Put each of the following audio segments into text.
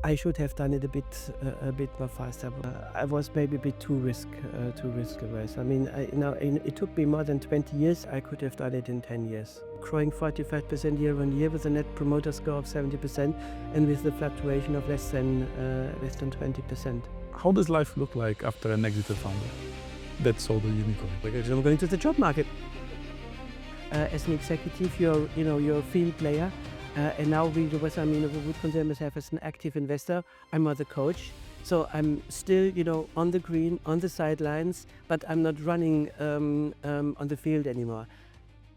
I should have done it a bit more faster. I was maybe a bit too risk averse. I mean, it took me more than 20 years. I could have done it in 10 years. Growing 45% year on year with a net promoter score of 70% and with the fluctuation of less than 20%. How does life look like after an exited founder that sold a unicorn? Like I'm going to the job market. As an executive, you're a field player. And now we would consider myself as an active investor. I'm not a coach, so I'm still, on the green, on the sidelines, but I'm not running on the field anymore.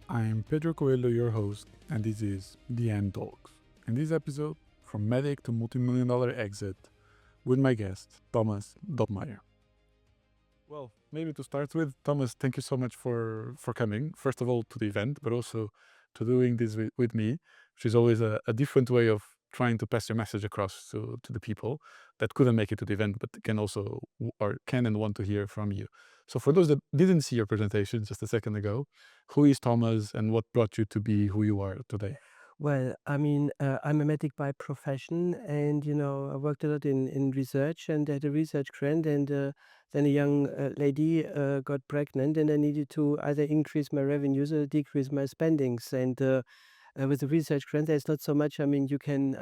I'm Pedro Coelho, your host, and this is The End Talks. In this episode, from medic to multi-million-dollar exit, with my guest, Thomas Dobmeyer. Well, maybe to start with, Thomas, thank you so much for coming, first of all, to the event, but also to doing this with me, which is always a different way of trying to pass your message across to the people that couldn't make it to the event, but can also, or can and want to hear from you. So for those that didn't see your presentation just a second ago, who is Thomas and what brought you to be who you are today? Well, I'm a medic by profession, and I worked a lot in research and had a research grant, and then a young lady got pregnant, and I needed to either increase my revenues or decrease my spendings. And with the research grant, there's not so much. You can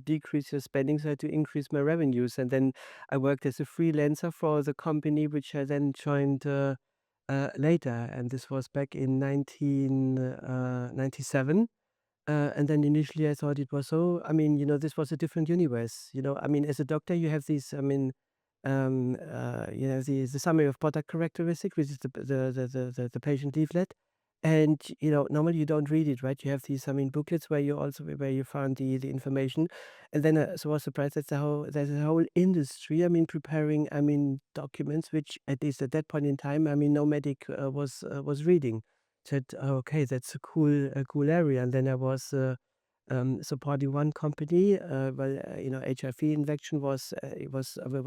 decrease your spendings to increase my revenues. And then I worked as a freelancer for the company, which I then joined later, and this was back in 1997. And then initially I thought it was this was a different universe. As a doctor, you have these, the summary of product characteristics, which is the patient leaflet. And, normally you don't read it, right? You have these, booklets where you found the information. And then so I was surprised that there's a whole industry, preparing, documents, which at least at that point in time, no medic was reading. Said, "Oh, okay, that's a cool area." And then I was supporting one company. HIV infection was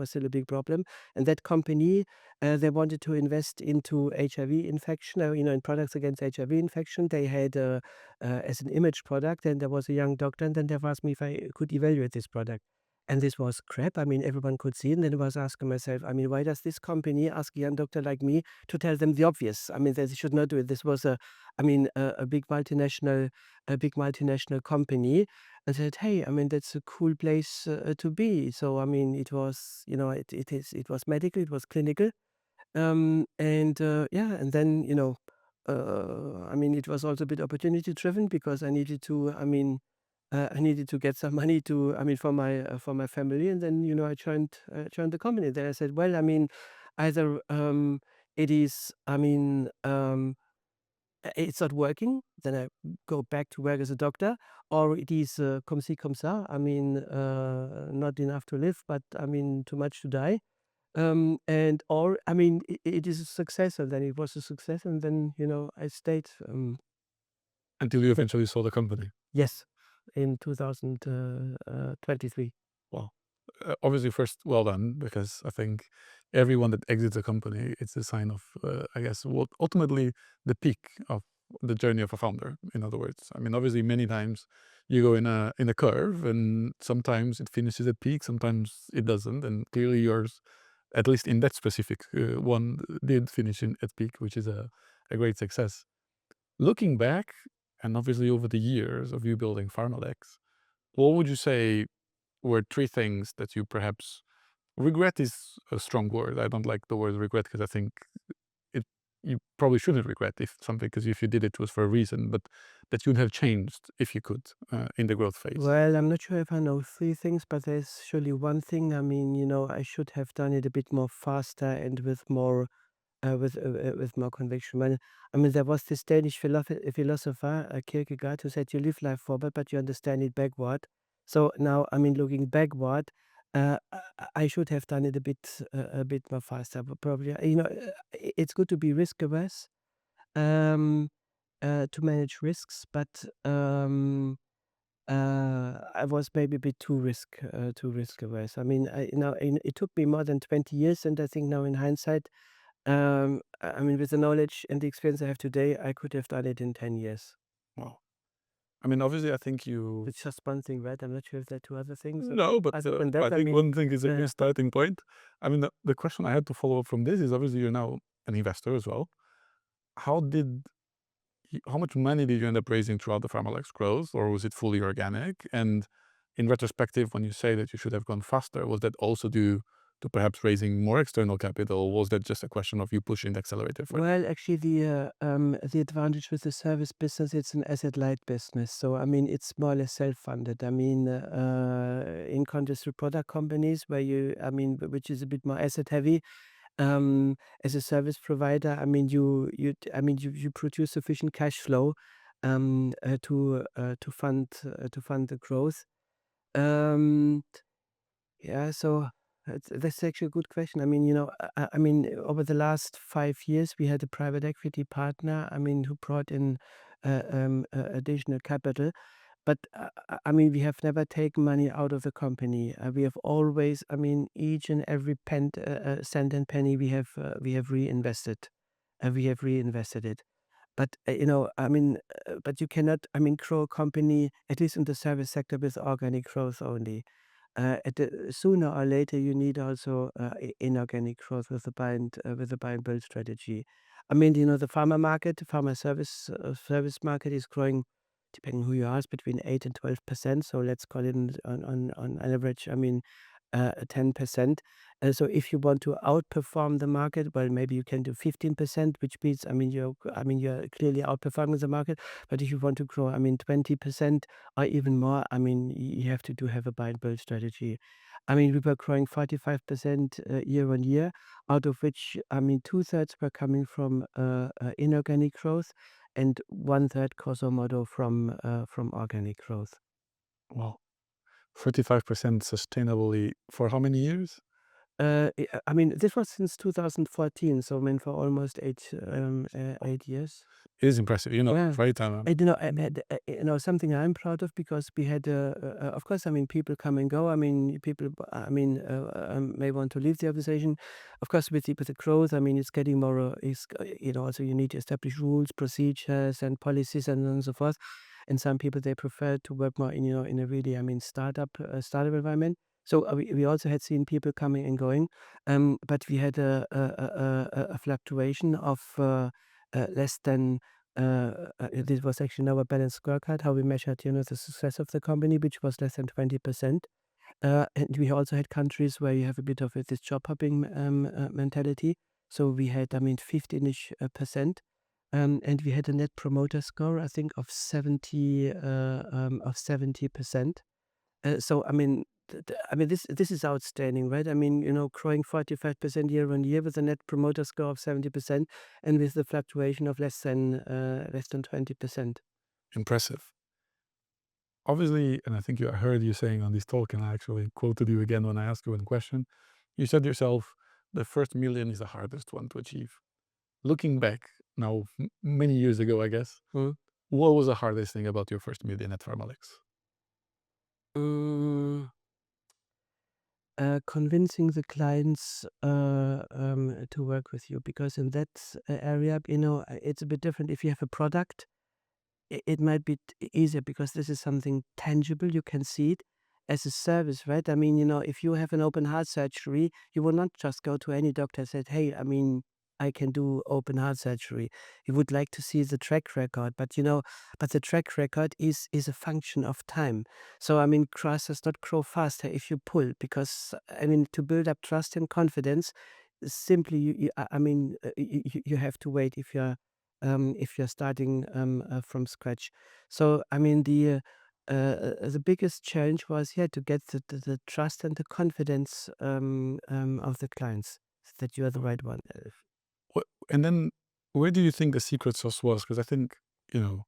still a big problem, and that company they wanted to invest into HIV infection. In products against HIV infection, they had as an image product, and there was a young doctor, and then they asked me if I could evaluate this product. And this was crap. Everyone could see it. And then I was asking myself, why does this company ask a young doctor like me to tell them the obvious? They should not do it. This was a big multinational company. And said, hey, that's a cool place to be. So, it was, it was medical, it was clinical. And then, it was also a bit opportunity driven because I needed to get some money for my family, and then I joined the company. Then I said, well, either it is it's not working, then I go back to work as a doctor, or it is comme ci comme ça. Not enough to live, but too much to die. It is a success, and then it was a success, and then I stayed. Until you eventually sold the company. Yes, in 2023. Wow. Obviously, first, well done, because I think everyone that exits a company, it's a sign of, I guess, what ultimately the peak of the journey of a founder. In other words, obviously, many times you go in a curve, and sometimes it finishes at peak, sometimes it doesn't, and clearly yours, at least in that specific one, did finish at peak, which is a great success. Looking back, and obviously over the years of you building Pharmalex, what would you say were three things that you perhaps regret is a strong word. I don't like the word regret because I think you probably shouldn't regret if something, because if you did it was for a reason, but that you'd have changed if you could in the growth phase. Well, I'm not sure if I know three things, but there's surely one thing. I should have done it a bit more faster and with more conviction. There was this Danish philosopher, Kierkegaard, who said, "You live life forward, but you understand it backward." So now, looking backward, I should have done it a bit more faster. But probably, it's good to be risk averse, to manage risks, but I was maybe a bit too risk averse. It took me more than 20 years, and I think now in hindsight, with the knowledge and the experience I have today, I could have done it in 10 years. Wow. I mean, obviously, I think you It's just one thing, right? I'm not sure if there are two other things. no, but Other than that, I I think mean, one thing is a good starting point. I mean, the question I had to follow up from this is obviously you're now an investor as well. How did how much money did you end up raising throughout the Pharmalex growth, or was it fully organic? And in retrospective, when you say that you should have gone faster, was that also due to perhaps raising more external capital? Was that just a question of you pushing the accelerator further? well, actually, the advantage with the service business, it's an asset-light business. So, I mean, it's more or less self-funded. I mean, in contrast to product companies where I mean, which is a bit more asset-heavy, as a service provider, I mean, you produce sufficient cash flow, to fund the growth. Um Yeah, so that's actually a good question. I mean, I mean, over the last 5 years, we had a private equity partner, I mean, who brought in additional capital. But I mean, we have never taken money out of the company. We have always, I mean, each and every cent and penny we have reinvested. We have reinvested it. But I mean, but you cannot, I mean, grow a company, at least in the service sector, with organic growth only. Sooner or later, you need also inorganic growth with the buy and build strategy. I mean, the pharma service market is growing, depending who you ask, between 8 and 12%. So let's call it on average. I mean, 10%. So if you want to outperform the market, well, maybe you can do 15%, which means, you're clearly outperforming the market. But if you want to grow, I mean, 20% or even more, I mean, you have to have a buy and build strategy. I mean, we were growing 45% year on year, out of which, I mean, two-thirds were coming from inorganic growth and one-third, grosso modo, from organic growth. Wow, 35% sustainably for how many years? I mean, this was since 2014, so I mean, for almost 8 years. It is impressive, Yeah. right? And, something I'm proud of, because we had, of course, I mean, people come and go. I mean, people, may want to leave the organization. Of course, with the growth, I mean, it's getting more, also you need to establish rules, procedures, and policies, and so forth. And some people, they prefer to work more in a really, I mean, startup environment. So we also had seen people coming and going, but we had a fluctuation of less than this was actually our balanced scorecard, how we measured, the success of the company, which was less than 20%. And we also had countries where you have a bit of this job hopping mentality. So we had, I mean, 15-ish percent. And we had a net promoter score, I think, of 70%. So I mean, this is outstanding, right? I mean, growing 45% year on year with a net promoter score of 70%, and with the fluctuation of less than 20%. Impressive. Obviously, and I think I heard you saying on this talk, and I actually quoted you again when I asked you one question. You said yourself, the first million is the hardest one to achieve. Looking back now, many years ago, I guess, Mm. what was the hardest thing about your first million at Pharmalex? Mm, Convincing the clients to work with you, because in that area, it's a bit different. If you have a product, it might be easier, because this is something tangible. You can see it. As a service, right? I mean, if you have an open heart surgery, you will not just go to any doctor and say, hey, I mean, I can do open heart surgery. You would like to see the track record, but but the track record is a function of time. So I mean, trust does not grow faster if you pull, because I mean, to build up trust and confidence, simply I mean, you have to wait if you're starting from scratch. So I mean, the biggest challenge was, yeah, to get the trust and the confidence of the clients, that you are the right one. And then where do you think the secret sauce was? Because I think, and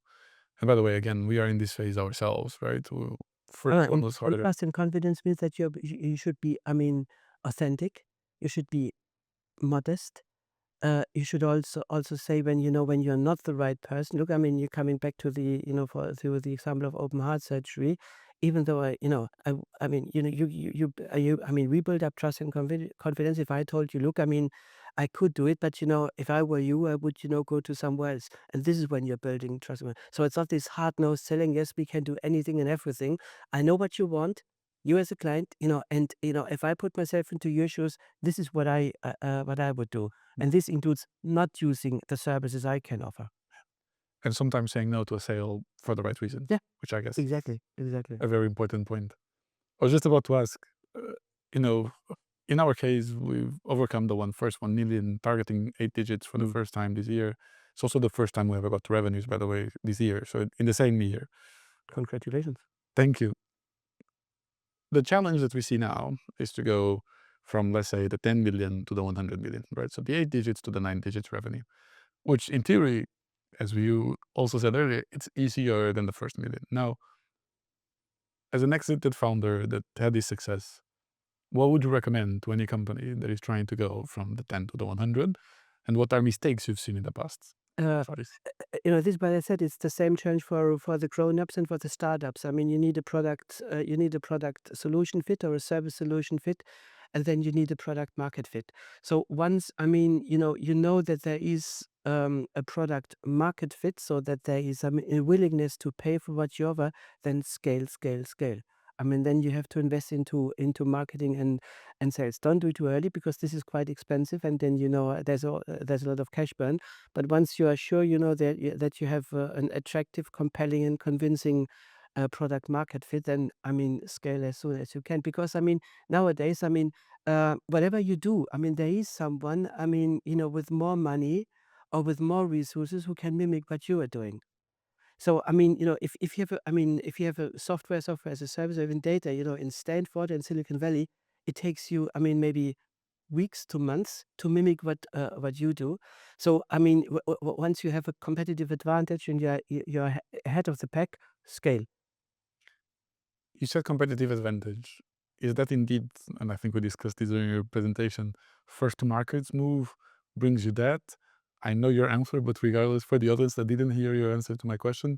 by the way, again, we are in this phase ourselves, right? First one And was harder. trust and confidence means that you should be, I mean, authentic. You should be modest. You should also say, when you're not the right person. Look, I mean, you're coming back to the for through the example of open heart surgery. Even though I mean, I mean, we build up trust and confidence. If I told you, look, I mean, I could do it, but, if I were you, I would, go to somewhere else. And this is when you're building trust. So it's not this hard-nosed selling, "Yes, we can do anything and everything. I know what you want, you as a client, and, if I put myself into your shoes, this is what I would do." And this includes not using the services I can offer. And sometimes saying no to a sale for the right reasons, Yeah, which I guess is exactly, exactly. a very important point. I was just about to ask, you know, in our case, we've overcome the first 1 million, targeting 8 digits for the Mm, first time this year. It's also the first time we ever got revenues, by the way, this year. So in the same year. congratulations. Thank you. The challenge that we see now is to go from, let's say, the 10 million to the 100 million, right? So the 8 digits to the 9 digits revenue, which in theory, as you also said earlier, it's easier than the first million. Now, as an exited founder that had this success, what would you recommend to any company that is trying to go from the 10 to the 100? And what are mistakes you've seen in the past? Uh, Sorry. this, but I said it's the same challenge for the grown-ups and for the startups. I mean, you need a product solution fit or a service solution fit, and then you need a product market fit. So once, I mean, that there is a product market fit, so that there is a willingness to pay for what you offer, then scale, scale, scale. I mean, then you have to invest into marketing and sales. Don't do it too early because this is quite expensive, and then there's a lot of cash burn. But once you are sure, that you have an attractive, compelling, and convincing product market fit, then I mean, scale as soon as you can. Because I mean, nowadays, I mean, whatever you do, I mean, there is someone, I mean, with more money or with more resources who can mimic what you are doing. So I mean, if you have if you have a software as a service or even data, in Stanford and Silicon Valley, it takes you, I mean, maybe weeks to months to mimic what you do. So I mean, once you have a competitive advantage and you're ahead of the pack, scale. You said competitive advantage. Is that indeed, and I think we discussed this during your presentation, first to markets move brings you that? I know your answer, but regardless, for the others that didn't hear your answer to my question,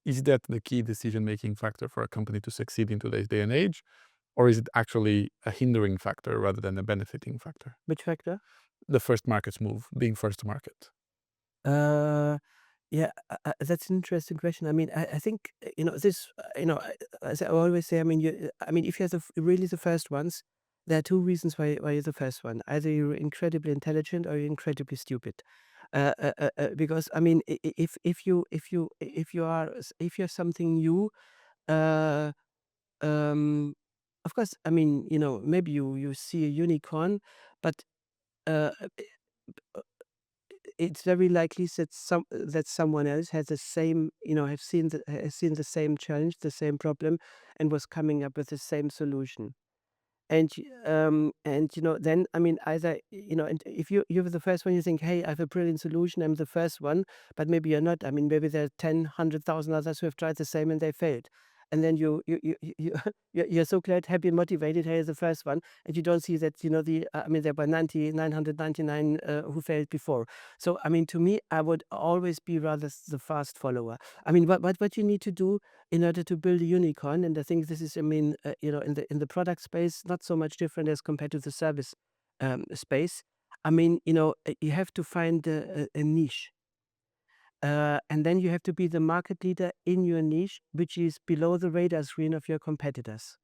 is that the key decision-making factor for a company to succeed in today's day and age? Or is it actually a hindering factor rather than a benefiting factor? Which factor? The first markets move, being first to market. Uh, yeah, that's an interesting question. I mean, I think this. As I always say, I mean, if you're really the first ones, there are two reasons why you're the first one. Either you're incredibly intelligent or you're incredibly stupid. Because I mean, if you're something new, uh, um, of course, I mean, maybe you see a unicorn, but uh, it's very likely that someone else has the same, has seen the same challenge, the same problem, and was coming up with the same solution. Then I mean, either and if you're the first one, you think, hey, I have a brilliant solution, I'm the first one, but maybe you're not. I mean, maybe there are 10, 100,000 others who have tried the same and they failed. And then you're so glad, happy, and motivated. Hey, the first one, and you don't see that I mean, there were 999 who failed before. So I mean, to me, I would always be rather the fast follower. I mean, what you need to do in order to build a unicorn, and I think this is, I mean, in the product space, not so much different as compared to the service space. I mean, you have to find a niche, and then you have to be the market leader in your niche, which is below the radar screen of your competitors.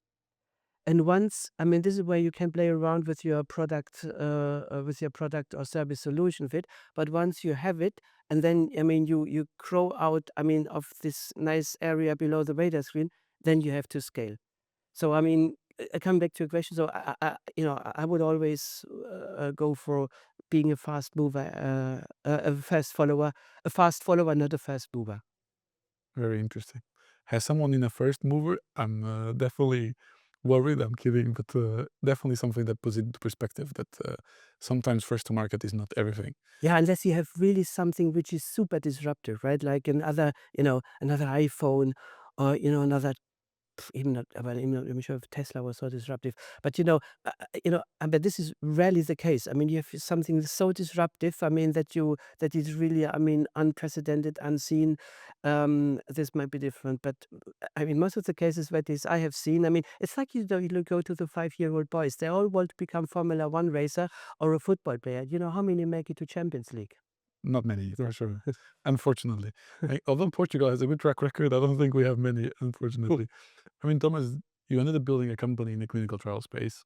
And once, I mean, this is where you can play around with your product or service solution fit. But once you have it, and then I mean, you grow out, I mean, of this nice area below the radar screen, then you have to scale. So I mean, come back to your question. So I would always go for being a fast mover, a fast follower, not a fast mover. Very interesting. Has someone in a first mover? I'm definitely worried. I'm kidding, but definitely something that puts it into perspective that sometimes first to market is not everything. Yeah, unless you have really something which is super disruptive, right? Like another iPhone, or another even not, well, even not, I'm sure if Tesla was so disruptive, but but this is rarely the case. I mean, you have something so disruptive. I mean, that is really, I mean, unprecedented, unseen. This might be different, but I mean, most of the cases that is I have seen. I mean, it's like you go to the 5-year-old boys. They all want to become Formula One racer or a football player. You know how many make it to Champions League? Not many, for sure. Unfortunately. Although Portugal has a good track record, I don't think we have many, unfortunately. I mean, Thomas, you ended up building a company in the clinical trial space,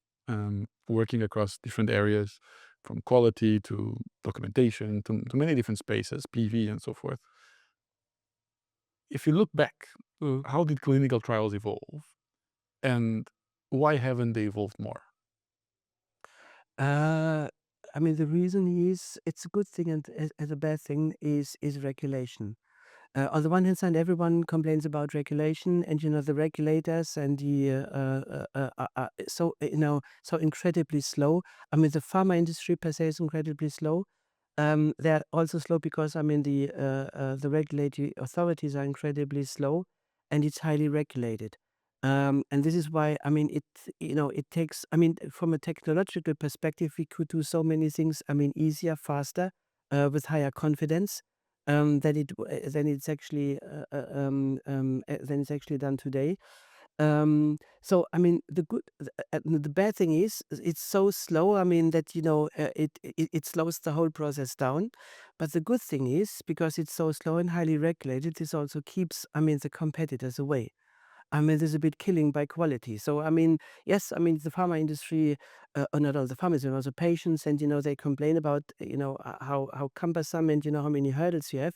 working across different areas from quality to documentation to many different spaces, PV and so forth. If you look back, how did clinical trials evolve and why haven't they evolved more? Uh, I mean, the reason is it's a good thing and as a bad thing is regulation. On the one hand side, everyone complains about regulation, and the regulators and the so so incredibly slow. I mean, the pharma industry per se is incredibly slow. They're also slow because I mean the regulatory authorities are incredibly slow, and it's highly regulated. And this is why I mean it takes. I mean, from a technological perspective, we could do so many things. I mean, easier, faster, with higher confidence than it's actually than it's actually done today. So I mean, the bad thing is it's so slow. I mean that it slows the whole process down. But the good thing is because it's so slow and highly regulated, this also keeps I mean the competitors away. I mean, there's a bit killing by quality. So, I mean, yes, I mean, the pharma industry, or not all the pharmacists, but also patients, and, they complain about, how cumbersome and, how many hurdles you have.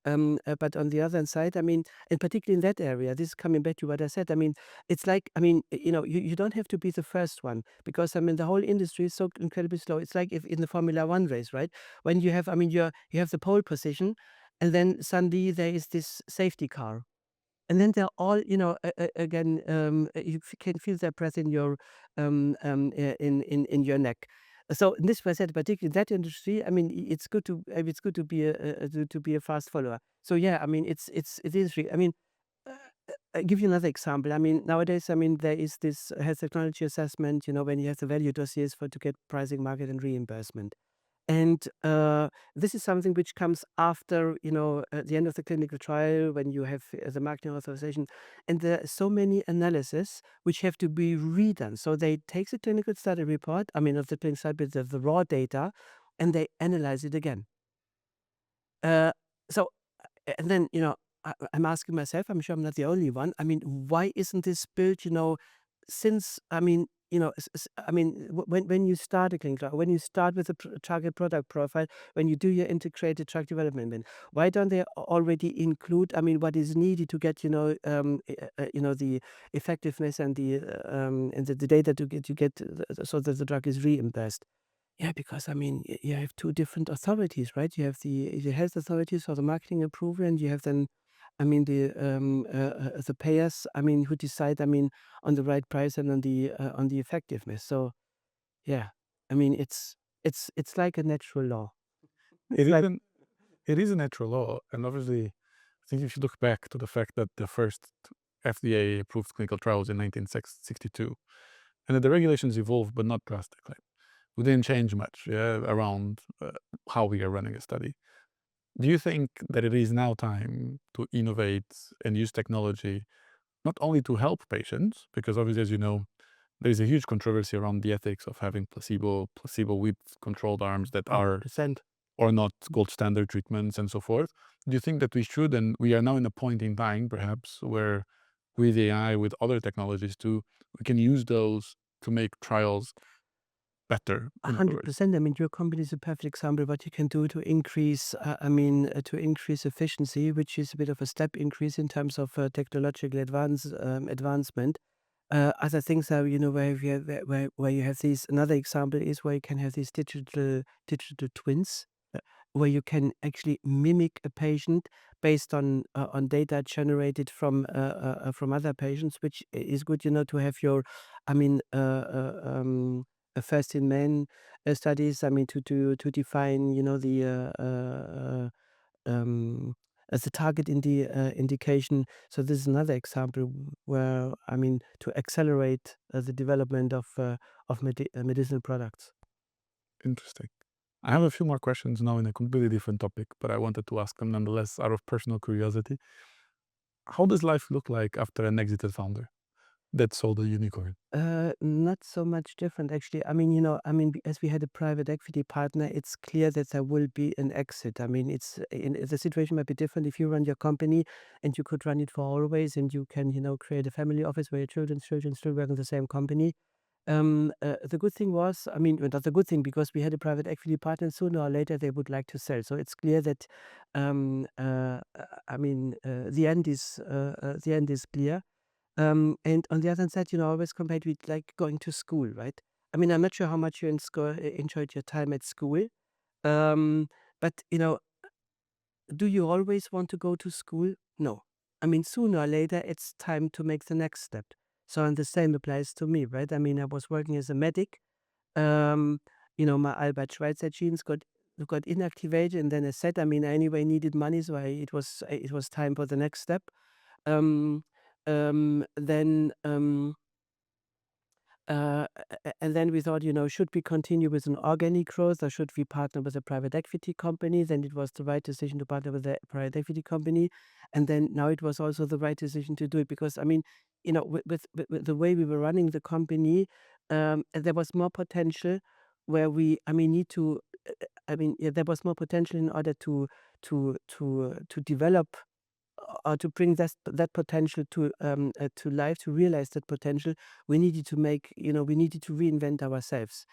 But on the other side, I mean, and particularly in that area, this is coming back to what I said. I mean, it's like, I mean, you don't have to be the first one because, I mean, the whole industry is so incredibly slow. It's like if in the Formula One race, right? When you have, I mean, you have the pole position, and then suddenly there is this safety car and then they're all, again, you can feel their breath in your, in your neck. So in this way, I said, particularly in that industry, I mean, it's good to be to be a fast follower. So yeah, I mean, it is. I mean, uh, I give you another example. I mean, nowadays, I mean, there is this health technology assessment. When you have the value dossiers for to get pricing, market, and reimbursement. And this is something which comes after, at the end of the clinical trial when you have the marketing authorization. And there are so many analyses which have to be redone. So they take the clinical study report, I mean, of the clinical study, but the raw data, and they analyze it again. Uh, so and then, I'm asking myself, I'm sure I'm not the only one. I mean, why isn't this built, since, I mean, I mean, when you start a clinical trial, when you start with a target product profile, when you do your integrated drug development, then why don't they already include, I mean, what is needed to get, the effectiveness and the data to get so that the drug is reimbursed? Yeah, because I mean, you have 2 different authorities, right? You have the health authorities for the marketing approval, and you have then, I mean, the payers, I mean, who decide, I mean, on the right price and on the effectiveness. So, yeah, I mean, it's like a natural law. It It's like isn't it is a natural law, and obviously, I think if you look back to the fact that the first FDA approved clinical trials in 1962, and that the regulations evolved, but not drastically. We didn't change much, yeah, around how we are running a study. Do you think that it is now time to innovate and use technology not only to help patients, because obviously, as you know, there's a huge controversy around the ethics of having placebo with controlled arms that are 100%. or not gold standard treatments and so forth. Do you think that we should, and we are now in a point in time perhaps where with AI, with other technologies too, we can use those to make trials better, in other words? 100%. I mean, your company is a perfect example of what you can do to increase, I mean, to increase efficiency, which is a bit of a step increase in terms of technological advancement. Other things are, where you have, where you have these. Another example is where you can have these digital twins, where you can actually mimic a patient based on data generated from other patients, which is good, to have your, I mean, first in men studies. I mean, to define, the um, as a target indication. So this is another example where, I mean, to accelerate the development of medicinal products. Interesting. I have a few more questions now in a completely different topic, but I wanted to ask them nonetheless out of personal curiosity. How does life look like after an exited founder that sold a unicorn? Not so much different, actually. I mean, as we had a private equity partner, it's clear that there will be an exit. I mean, the situation might be different if you run your company and you could run it for always, and you can, create a family office where your children still work in the same company. The good thing was, I mean, well, not the good thing, because we had a private equity partner. Sooner or later they would like to sell. So it's clear that, I mean, the end is clear. And on the other side, always compared with like going to school, right? I mean, I'm not sure how much you enjoyed your time at school, um, but do you always want to go to school? No. I mean, sooner or later, it's time to make the next step. So, and the same applies to me, right? I mean, I was working as a medic. Um, my Albert Schweitzer genes got inactivated, and then I said, I mean, I anyway needed money, so it was time for the next step. Um, then and then we thought, should we continue with an organic growth, or should we partner with a private equity company? Then it was the right decision to partner with a private equity company. And then now it was also the right decision to do it, because, I mean, with the way we were running the company, there was more potential where I mean, need to, I mean, yeah, there was more potential in order to develop, or to bring that potential to life, to realize that potential. We needed to reinvent ourselves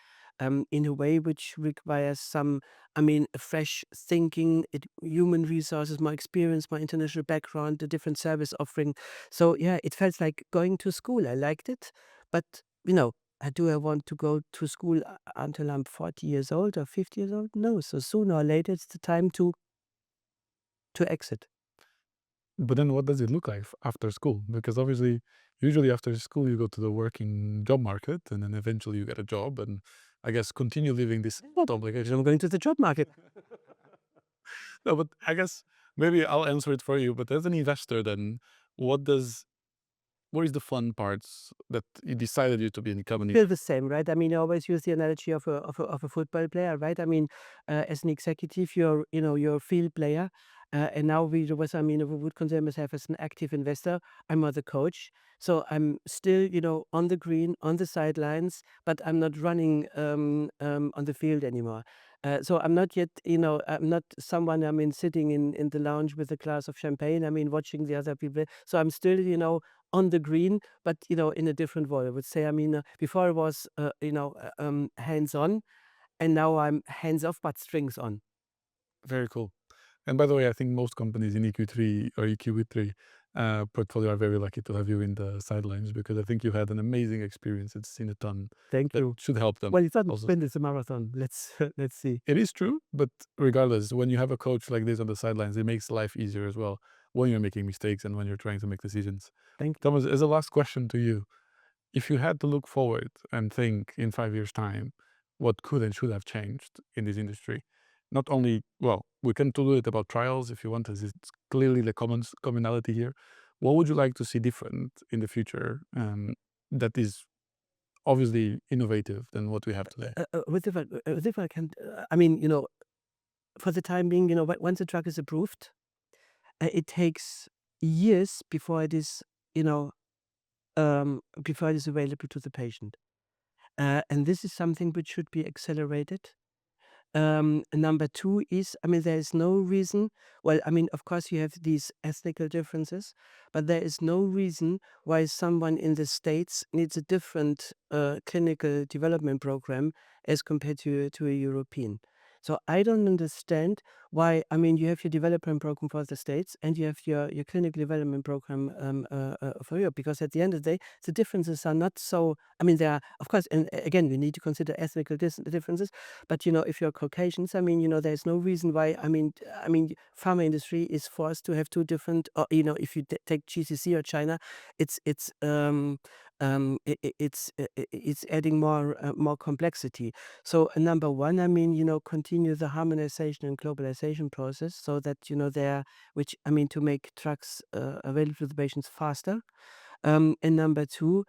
in a way which requires some, I mean, fresh thinking, human resources, more experience, more international background, a different service offering. So yeah, it felt like going to school. I liked it, but do I want to go to school until I'm 40 years old or 50 years old? No. So sooner or later, it's the time to exit. But then what does it look like after school? Because obviously, usually after school, you go to the working job market and then eventually you get a job and I guess continue living this obligation. I'm going to the job market. No, but I guess maybe I'll answer it for you. But as an investor, then what does what is the fun parts that you decided you to be in company? Still the same, right? I mean, I always use the analogy of a football player, right? I mean, as an executive, you're a field player, and now I mean, we would consider myself as an active investor. I'm not the coach, so I'm still, on the green, on the sidelines, but I'm not running on the field anymore. So I'm not yet, I'm not someone, I mean, sitting in the lounge with a glass of champagne. I mean, watching the other people. So I'm still, on the green, but in a different way. I would say, I mean, before I was, hands on, and now I'm hands off but strings on. Very cool. And by the way, I think most companies in EQ3 or EQ3 portfolio are very lucky to have you in the sidelines because I think you had an amazing experience. It's seen a ton Thank that you. should help them Well, it's not a also. sprint; it's a marathon. Let's let's see. It is true, but regardless, when you have a coach like this on the sidelines, it makes life easier as well when you're making mistakes and when you're trying to make decisions. Thank Thomas, as a last question to you, if you had to look forward and think in 5 years' time, what could and should have changed in this industry? Not only, well, we can do it about trials if you want, as it's clearly the commonality here. What would you like to see different in the future that is obviously innovative than what we have today? with if I can, I mean, for the time being, once a drug is approved, it takes years you know, before it is available to the patient. And this is something which should be accelerated. Number two is, I mean, there is no reason. Well, I mean, of course, you have these ethnical differences, but there is no reason why someone in the States needs a different clinical development program as compared to a European. So I don't understand why. I mean, you have your development program for the States, and you have your clinical development program for Europe, because at the end of the day, the differences are not so. I mean, there are, of course, and again, we need to consider ethnical differences. But if you're Caucasians, I mean, there's no reason why. I mean, pharma industry is forced to have two different. Or if you take GCC or China, it's it's adding more complexity. So number one, I mean, continue the harmonization and globalization process so that there, which I mean, to make drugs available to the patients faster. And number two,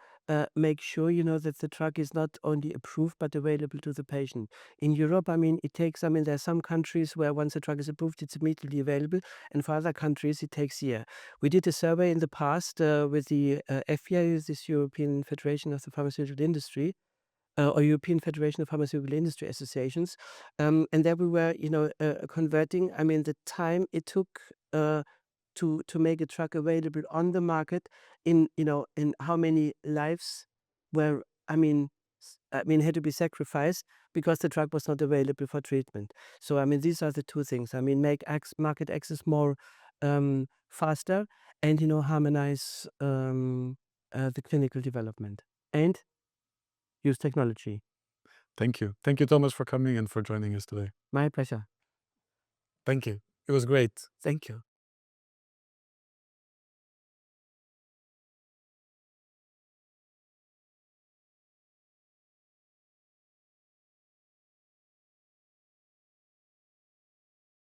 make sure that the drug is not only approved but available to the patient. In Europe, I mean, there are some countries where once a drug is approved, it's immediately available, and for other countries, it takes a year. We did a survey in the past with the EFIA, this European Federation of the Pharmaceutical Industry, or European Federation of Pharmaceutical Industry Associations. And there we were, converting, I mean, the time it took to make a drug available on the market in how many lives were, had to be sacrificed because the drug was not available for treatment. So, I mean, these are the two things. I mean, make market access more faster and, harmonize the clinical development and use technology. Thank you, Thomas, for coming and for joining us today. My pleasure. Thank you. It was great. Thank you.